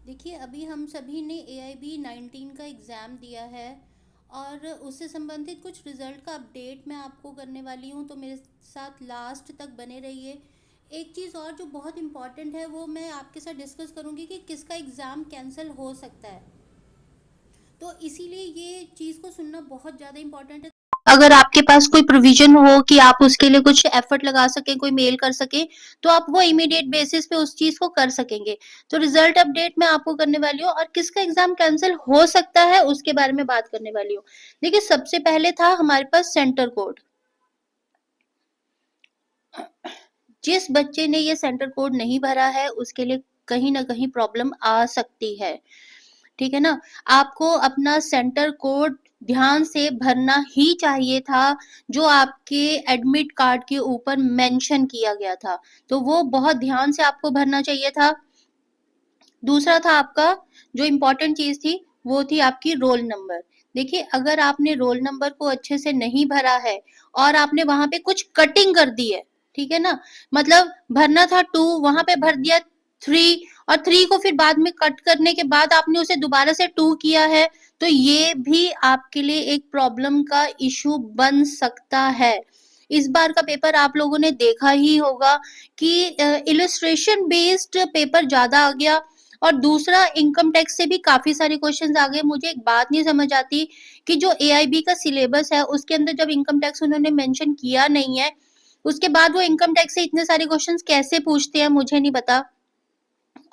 देखिए, अभी हम सभी ने AIB 19 का एग्ज़ाम दिया है और उससे संबंधित कुछ रिज़ल्ट का अपडेट मैं आपको करने वाली हूँ, तो मेरे साथ लास्ट तक बने रहिए। एक चीज़ और जो बहुत इम्पॉर्टेंट है वो मैं आपके साथ डिस्कस करूँगी कि किसका एग्ज़ाम कैंसिल हो सकता है। तो इसीलिए ये चीज़ को सुनना बहुत ज़्यादा इम्पोर्टेंट है। अगर आपके पास कोई प्रोविजन हो कि आप उसके लिए कुछ एफर्ट लगा सकें, कोई मेल कर सकें, तो आप वो इमीडिएट बेसिस पे उस चीज़ को कर सकेंगे। तो रिजल्ट अपडेट मैं आपको करने वाली हूँ और किसका एग्जाम कैंसिल हो सकता है उसके बारे में बात करने वाली हूँ। देखिए, सबसे पहले था हमारे पास सेंटर कोड। जिस बच्चे ने ये सेंटर कोड नहीं भरा है उसके लिए कहीं ना कहीं प्रॉब्लम आ सकती है। ठीक है ना? आपको अपना सेंटर कोड ध्यान से भरना ही चाहिए था, जो आपके एडमिट कार्ड के ऊपर मेंशन किया गया था। तो वो बहुत ध्यान से आपको भरना चाहिए था। दूसरा था आपका जो इम्पोर्टेंट चीज़ थी, वो थी आपकी रोल नंबर। देखिए, अगर आपने रोल नंबर को अच्छे से नहीं भरा है और आपने वहाँ पे कुछ कटिंग कर दी है, ठीक है ना? मतलब भरना था 2, वहाँ पे भर दिया 3 और 3 को फिर बाद में कट करने के बाद आपने उसे दोबारा से 2 किया है, तो ये भी आपके लिए एक प्रॉब्लम का इश्यू बन सकता है। इस बार का पेपर आप लोगों ने देखा ही होगा कि इलस्ट्रेशन बेस्ड पेपर ज़्यादा आ गया और दूसरा इनकम टैक्स से भी काफ़ी सारे क्वेश्चंस आ गए। मुझे एक बात नहीं समझ आती कि जो एआईबी का सिलेबस है उसके अंदर जब इनकम टैक्स उन्होंने मेंशन किया नहीं है, उसके बाद वो इनकम टैक्स से इतने सारे क्वेश्चंस कैसे पूछते हैं मुझे नहीं पता।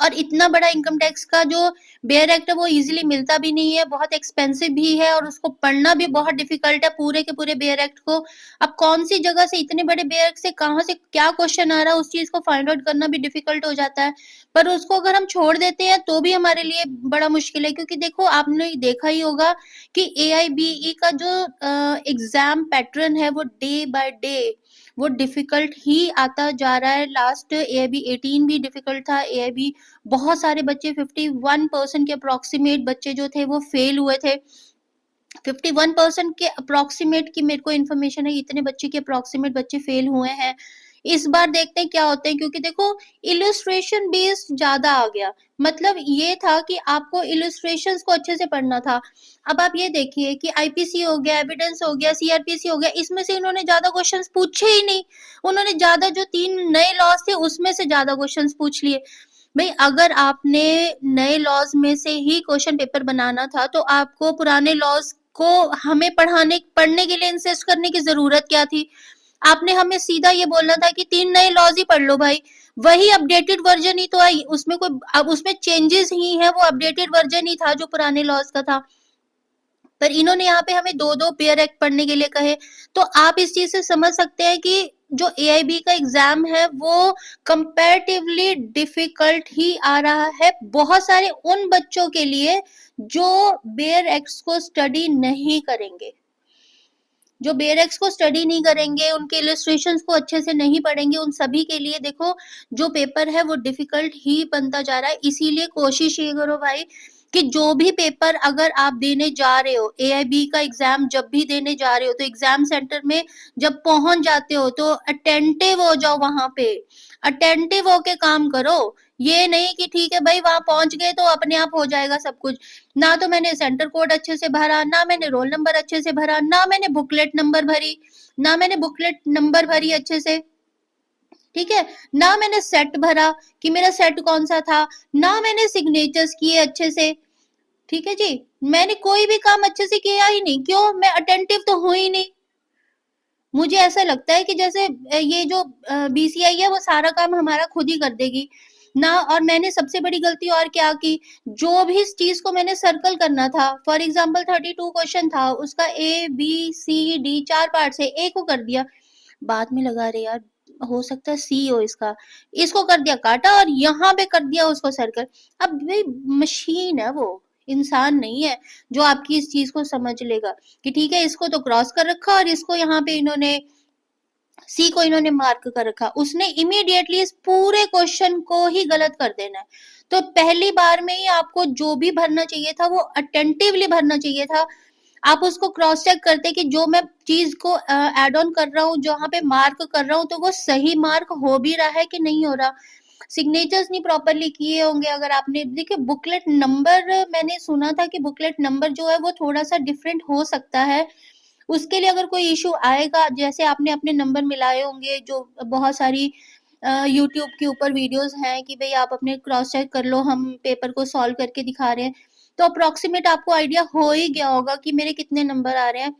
और इतना बड़ा इनकम टैक्स का जो बेयर एक्ट है वो इजीली मिलता भी नहीं है, बहुत एक्सपेंसिव भी है और उसको पढ़ना भी बहुत डिफिकल्ट है पूरे के पूरे बेयर एक्ट को। अब कौन सी जगह से इतने बड़े बेयर एक्ट से कहाँ से क्या क्वेश्चन आ रहा है उस चीज को फाइंड आउट करना भी डिफिकल्ट हो जाता है। पर उसको अगर हम छोड़ देते हैं तो भी हमारे लिए बड़ा मुश्किल है, क्योंकि देखो आपने देखा ही होगा कि AIBE का जो एग्जाम पैटर्न है वो डे बाय डे वो डिफिकल्ट ही आता जा रहा है। लास्ट AIB 18 भी डिफिकल्ट था। AIB बहुत सारे बच्चे 51% के अप्रोक्सीमेट बच्चे जो थे वो फेल हुए थे। 51% के अप्रोक्सीमेट की मेरे को इन्फॉर्मेशन है, इतने बच्चे के अप्रोक्सीमेट बच्चे फेल हुए हैं। इस बार देखते हैं क्या होते हैं, क्योंकि देखो इलस्ट्रेशन बेस्ड ज्यादा आ गया। मतलब ये था कि आपको इलस्ट्रेशंस को अच्छे से पढ़ना था। अब आप ये देखिए कि आईपीसी हो गया, एविडेंस हो गया, सीआरपीसी हो गया, इसमें से इन्होंने ज्यादा क्वेश्चंस पूछे ही नहीं। उन्होंने ज्यादा जो 3 नए लॉज थे उसमें से ज्यादा क्वेश्चंस पूछ लिए। भाई, अगर आपने नए लॉज में से ही क्वेश्चन पेपर बनाना था तो आपको पुराने लॉज को हमें पढ़ने के लिए इंसिस्ट करने की जरूरत क्या थी? आपने हमें सीधा ये बोलना था कि 3 नए लॉज ही पढ़ लो भाई। वही अपडेटेड वर्जन ही तो आई, उसमें कोई अब उसमें चेंजेस ही है, वो अपडेटेड वर्जन ही था जो पुराने लॉज का था। पर इन्होंने यहाँ पे हमें 2-2 पेयर एक्ट पढ़ने के लिए कहे। तो आप इस चीज से समझ सकते हैं कि जो AIB का एग्जाम है वो कंपैरेटिवली डिफिकल्ट ही आ रहा है बहुत सारे उन बच्चों के लिए जो बेयर एक्ट्स को स्टडी नहीं करेंगे। जो बेयरएक्स को स्टडी नहीं करेंगे, उनके इलस्ट्रेशंस को अच्छे से नहीं पढ़ेंगे, उन सभी के लिए देखो जो पेपर है वो डिफिकल्ट ही बनता जा रहा है। इसीलिए कोशिश ये करो भाई कि जो भी पेपर अगर आप देने जा रहे हो, AIB का एग्जाम जब भी देने जा रहे हो, तो एग्जाम सेंटर में जब पहुंच जाते हो तो अटेंटिव हो जाओ, वहां पे अटेंटिव होके काम करो। ये नहीं कि ठीक है भाई वहां पहुंच गए तो अपने आप हो जाएगा सब कुछ। ना तो मैंने सेंटर कोड अच्छे से भरा, ना मैंने रोल नंबर अच्छे से भरा, ना मैंने बुकलेट नंबर भरी, ना मैंने बुकलेट नंबर भरी अच्छे से। ठीक है, ना मैंने सेट भरा कि मेरा सेट कौन सा था, ना मैंने सिग्नेचर्स किए अच्छे से। ठीक है जी, मैंने कोई भी काम अच्छे से किया ही नहीं। क्यों? मैं अटेंटिव तो हुई नहीं। मुझे ऐसा लगता है कि जैसे ये जो BCI है वो सारा काम हमारा खुद ही कर देगी ना। और मैंने सबसे बड़ी गलती और क्या की, जो भी इस चीज को मैंने सर्कल करना था, फॉर एग्जाम्पल 32 क्वेश्चन था, उसका A B C D 4 part से A को कर दिया। बाद में लगा रहे यार हो सकता है C हो इसका, इसको कर दिया काटा और यहाँ पे कर दिया उसको सर्कल। अब भाई मशीन है वो, इंसान नहीं है जो आपकी इस चीज को समझ लेगा कि ठीक है इसको तो क्रॉस कर रखा और इसको यहाँ पे इन्होंने सी को इन्होंने मार्क कर रखा, उसने इमीडिएटली इस पूरे क्वेश्चन को ही गलत कर देना है। तो पहली बार में ही आपको जो भी भरना चाहिए था वो अटेंटिवली भरना चाहिए था। आप उसको क्रॉस चेक करते कि जो मैं चीज को ऐड ऑन कर रहा हूँ, जहाँ पे मार्क कर रहा हूँ, तो वो सही मार्क हो भी रहा है कि नहीं हो रहा। सिग्नेचर्स नहीं प्रॉपरली किए होंगे। अगर आपने देखिए बुकलेट नंबर, मैंने सुना था कि बुकलेट नंबर जो है वो थोड़ा-सा डिफरेंट हो सकता है। उसके लिए अगर कोई इश्यू आएगा, जैसे आपने अपने नंबर मिलाए होंगे, जो बहुत सारी यूट्यूब के ऊपर वीडियोज़ हैं कि भई आप अपने क्रॉस चेक कर लो, हम पेपर को सॉल्व करके दिखा रहे हैं। तो अप्रॉक्सिमेट आपको आइडिया हो ही गया होगा कि मेरे कितने नंबर आ रहे हैं।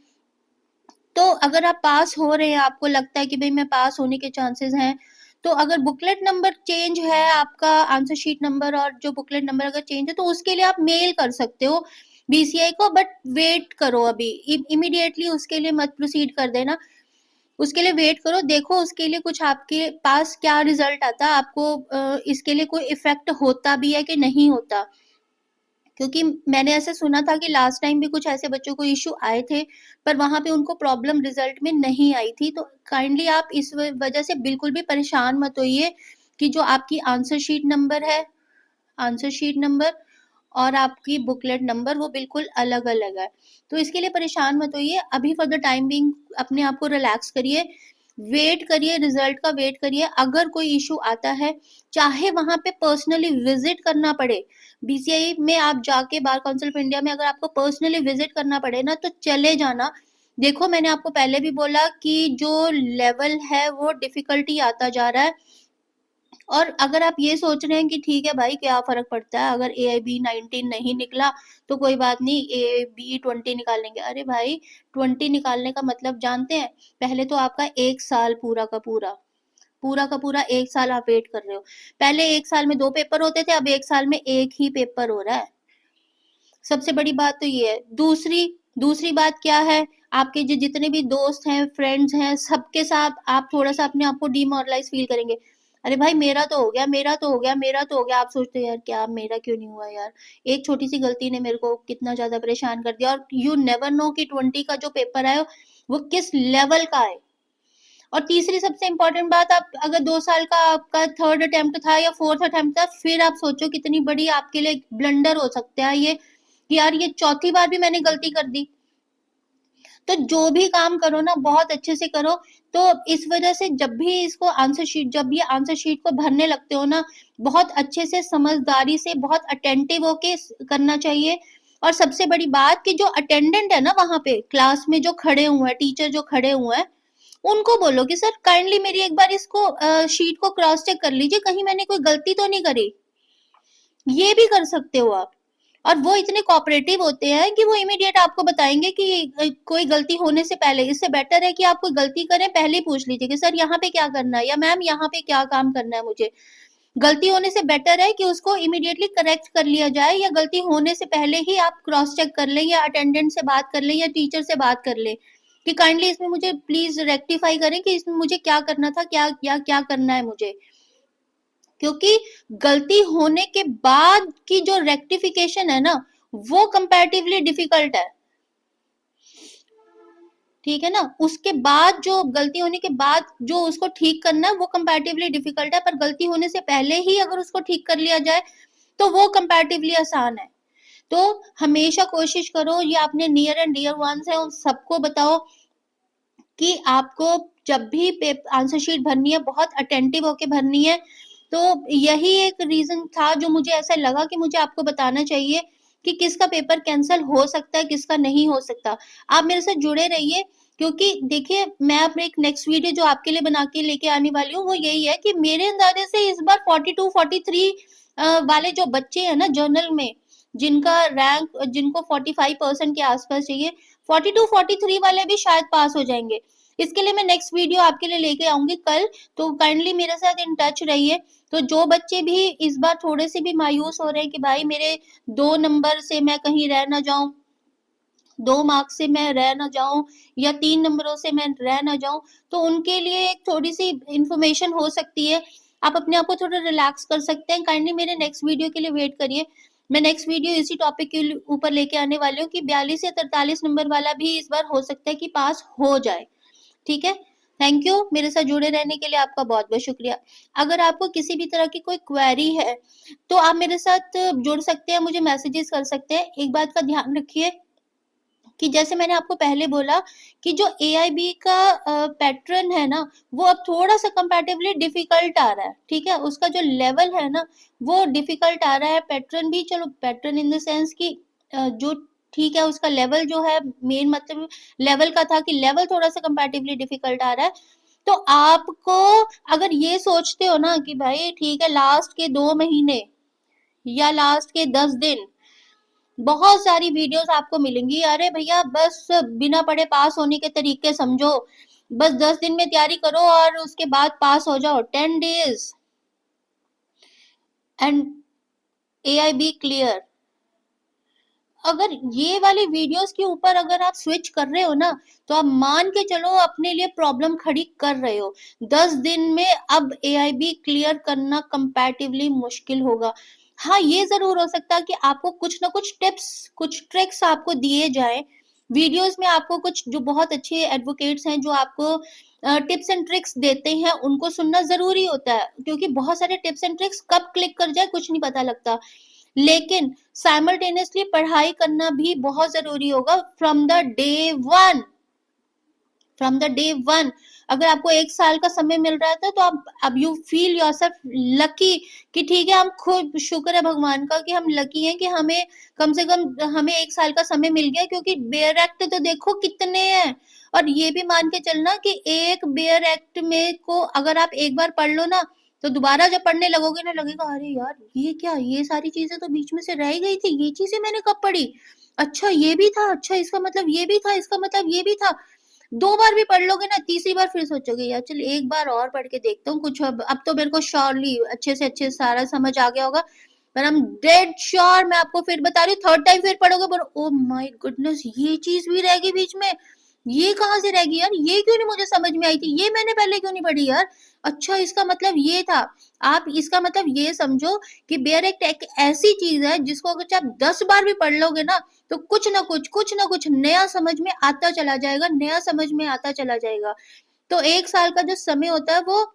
तो अगर आप पास हो रहे हैं, आपको लगता है कि भई मैं पास होने के चांसेस हैं, तो अगर बुकलेट नंबर चेंज है, आपका आंसर शीट नंबर और जो बुकलेट नंबर अगर चेंज है, तो उसके लिए आप मेल कर सकते हो बीसीआई को, बट वेट करो अभी, इमीडिएटली उसके लिए मत प्रोसीड कर देना। उसके लिए वेट करो, देखो उसके लिए कुछ आपके पास क्या रिजल्ट आता है, आपको इसके लिए कोई इफेक्ट होता भी है कि नहीं होता। क्योंकि मैंने ऐसा सुना था कि लास्ट टाइम भी कुछ ऐसे बच्चों को इश्यू आए थे, पर वहाँ पे उनको प्रॉब्लम रिजल्ट में नहीं आई थी। तो काइंडली आप इस वजह से बिल्कुल भी परेशान मत होइए कि जो आपकी आंसर शीट नंबर है, आंसर शीट नंबर और आपकी बुकलेट नंबर वो बिल्कुल अलग-अलग है। तो इसके लिए परेशान मत होइए, अभी फॉर द टाइम बीइंग अपने आप को रिलैक्स करिए, वेट करिए, रिजल्ट का वेट करिए। अगर कोई इश्यू आता है, चाहे वहाँ पे पर्सनली विजिट करना पड़े, बीसीआई में आप जाके, बार काउंसिल ऑफ इंडिया में अगर आपको पर्सनली विजिट करना पड़े ना, तो चले जाना। देखो मैंने आपको पहले भी बोला कि जो लेवल है वो डिफिकल्टी आता जा रहा है, और अगर आप ये सोच रहे हैं कि ठीक है भाई क्या फ़र्क पड़ता है, अगर एआईबी 19 नहीं निकला तो कोई बात नहीं, एआईबी 20 निकाल लेंगे। अरे भाई 20 निकालने का मतलब जानते हैं? पहले तो आपका 1 साल पूरा का पूरा 1 साल आप वेट कर रहे हो। पहले 1 साल में 2 पेपर होते थे, अब 1 साल में 1 ही पेपर हो रहा है। सबसे बड़ी बात तो ये है। दूसरी दूसरी बात क्या है, आपके जो जितने भी दोस्त हैं, फ्रेंड्स हैं, सबके साथ आप थोड़ा-सा अपने आप को डिमोरलाइज़ फ़ील करेंगे। अरे भाई मेरा तो हो गया, मेरा तो हो गया, मेरा तो हो गया। आप सोचते हो यार क्या मेरा क्यों नहीं हुआ यार? एक छोटी-सी गलती ने मेरे को कितना ज़्यादा परेशान कर दिया, और यू नेवर नो कि 20 का जो पेपर आए, वो किस लेवल का है। और तीसरी सबसे इम्पोर्टेंट बात, आप अगर 2 साल का आपका 3rd अटेम्प्ट था या 4th अटेम्प्ट था, फिर आप सोचो कितनी बड़ी आपके लिए ब्लंडर हो सकता है ये, कि यार ये चौथी बार भी मैंने गलती कर दी। तो जो भी काम करो ना बहुत अच्छे से करो। तो इस वजह से जब भी आंसर शीट को भरने लगते हो ना, बहुत अच्छे से समझदारी से बहुत अटेंटिव होके करना चाहिए। और सबसे बड़ी बात कि जो अटेंडेंट है ना वहाँ पे क्लास में जो खड़े हुए हैं, टीचर जो खड़े हुए हैं, उनको बोलो कि सर काइंडली मेरी एक बार इसको शीट को क्रॉस चेक कर लीजिए, कहीं मैंने कोई गलती तो नहीं करी। ये भी कर सकते हो आप। और वो इतने कोऑपरेटिव होते हैं कि वो इमीडिएट आपको बताएँगे कि कोई गलती होने से पहले, इससे बेटर है कि आप कोई गलती करें पहले ही पूछ लीजिए कि सर यहाँ पे क्या करना है, या मैम यहाँ पे क्या काम करना है मुझे। गलती होने से बेटर है कि उसको इमीडिएटली करेक्ट कर लिया जाए, या गलती होने से पहले ही आप क्रॉस चेक कर लें, या अटेंडेंट से बात कर लें, या टीचर से बात कर लें कि काइंडली इसमें मुझे प्लीज़ रेक्टिफाई करें कि इसमें मुझे क्या करना था, क्या करना है मुझे। क्योंकि गलती होने के बाद की जो रेक्टिफिकेशन है ना, वो कंपैरेटिवली डिफिकल्ट है। ठीक है ना? उसके बाद जो गलती होने के बाद जो उसको ठीक करना है वो कंपैरेटिवली डिफिकल्ट है, पर गलती होने से पहले ही अगर उसको ठीक कर लिया जाए तो वो कंपैरेटिवली आसान है। तो हमेशा कोशिश करो, ये अपने नियर एंड डियर वन्स हैं उन सबको बताओ कि आपको जब भी आंसर शीट भरनी है बहुत अटेंटिव होके भरनी है। तो यही एक रीज़न था जो मुझे ऐसा लगा कि मुझे आपको बताना चाहिए कि किसका पेपर कैंसल हो सकता है, किसका नहीं हो सकता। आप मेरे साथ जुड़े रहिए, क्योंकि देखिए मैं अपने एक नेक्स्ट वीडियो जो आपके लिए बना के लेके आने वाली हूँ वो यही है कि मेरे अंदाज़े से इस बार 42-43 वाले जो बच्चे हैं ना जर्नल में, जिनको 45% के आस-पास चाहिए, 42-43 वाले भी शायद पास हो जाएँगे। इसके लिए मैं नेक्स्ट वीडियो आपके लिए लेके आऊँगी कल, तो काइंडली मेरे साथ इन टच रहिए। तो जो बच्चे भी इस बार थोड़े से भी मायूस हो रहे हैं कि भाई मेरे 2 नंबर से मैं कहीं रह ना जाऊँ, 2 मार्क्स से मैं रह ना जाऊँ, या 3 नंबरों से मैं रह ना जाऊँ, तो उनके लिए एक थोड़ी-सी इन्फॉर्मेशन हो सकती है। आप अपने आप को थोड़ा रिलैक्स कर सकते हैं। काइंडली मेरे नेक्स्ट वीडियो के लिए वेट करिए। मैं नेक्स्ट वीडियो इसी टॉपिक के ऊपर लेके आने वाली हूँ कि 42 या 43 नंबर वाला भी इस बार हो सकता है कि पास हो जाए। ठीक है? थैंक यू, मेरे साथ जुड़े रहने के लिए आपका बहुत-बहुत शुक्रिया। अगर आपको किसी भी तरह की कोई क्वेरी है, तो आप मेरे साथ जुड़ सकते हैं, मुझे मैसेजेस कर सकते हैं। एक बात का ध्यान रखिए कि जैसे मैंने आपको पहले बोला कि जो एआईबी का पैटर्न है ना, वो अब थोड़ा सा कंपैरेटिवली डिफिकल्ट आ रहा है, ठीक है, उसका जो लेवल है ना वो डिफिकल्ट आ रहा है। पैटर्न भी, चलो पैटर्न इन द सेंस कि जो ठीक है उसका लेवल जो है, मेन मतलब लेवल का था कि लेवल थोड़ा सा कंपैरेटिवली डिफिकल्ट आ रहा है। तो आपको अगर ये सोचते हो ना कि भाई ठीक है लास्ट के 2 महीने या लास्ट के 10 दिन बहुत सारी वीडियोस आपको मिलेंगी, अरे भैया बस बिना पढ़े पास होने के तरीके समझो, बस 10 दिन में तैयारी करो और उसके बाद पास हो जाओ, 10 days एंड AIB क्लियर। अगर ये वाली वीडियोस के ऊपर अगर आप स्विच कर रहे हो ना, तो आप मान के चलो अपने लिए प्रॉब्लम खड़ी कर रहे हो। 10 दिन में अब AIB क्लियर करना कंपैरेटिवली मुश्किल होगा। हाँ, ये जरूर हो सकता है कि आपको कुछ ना कुछ टिप्स, कुछ ट्रिक्स आपको दिए जाए वीडियोस में। आपको कुछ जो बहुत अच्छे एडवोकेट्स हैं जो आपको टिप्स एंड ट्रिक्स देते हैं उनको सुनना जरूरी होता है, क्योंकि बहुत सारे टिप्स एंड ट्रिक्स कब क्लिक कर जाए कुछ नहीं पता लगता। लेकिन साइमल्टेनियसली पढ़ाई करना भी बहुत जरूरी होगा from the day one. From the day one अगर आपको 1 साल का समय मिल रहा था तो आप अब यू फील योरसेल्फ लकी कि ठीक है, हम खुद शुक्र है भगवान का कि हम लकी हैं कि हमें कम से कम हमें 1 साल का समय मिल गया, क्योंकि बेयर एक्ट तो देखो कितने हैं। और ये भी मान के चलना कि एक बेयर एक्ट में को अगर आप एक बार पढ़ लो ना, तो दोबारा जब पढ़ने लगोगे ना लगेगा अरे यार ये क्या, ये सारी चीजें तो बीच में से रह गई थी, ये चीजें मैंने कब पढ़ी, अच्छा ये भी था, अच्छा इसका मतलब ये भी था, इसका मतलब ये भी था। 2 बार भी पढ़ लोगे ना, तीसरी बार फिर सोचोगे यार चल एक बार और पढ़ के देखता हूँ कुछ, अब तो मेरे को श्योरली अच्छे से अच्छे सारा समझ आ गया होगा। पर हम डेड श्योर, मैं आपको फिर बता रही हूँ, थर्ड टाइम फिर पढ़ोगे पर ओ माय गुडनेस ये चीज भी रह गई बीच में, ये कहाँ से रह गई यार, ये क्यों नहीं मुझे समझ में आई थी, ये मैंने पहले क्यों नहीं पढ़ी यार, अच्छा इसका मतलब ये था। आप इसका मतलब ये समझो कि बेयर एक्ट एक ऐसी चीज है जिसको अगर आप 10 बार भी पढ़ लोगे ना, तो कुछ ना कुछ नया समझ में आता चला जाएगा, नया समझ में आता चला जाएगा। तो 1 साल का जो समय होता है वो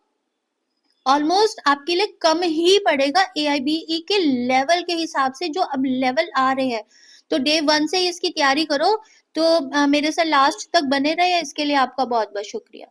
ऑलमोस्ट आपके लिए कम ही पड़ेगा AIBE के लेवल के हिसाब से, जो अब लेवल आ रहे हैं। तो डे 1 से इसकी तैयारी करो। तो मेरे साथ लास्ट तक बने रहे, इसके लिए आपका बहुत बहुत शुक्रिया।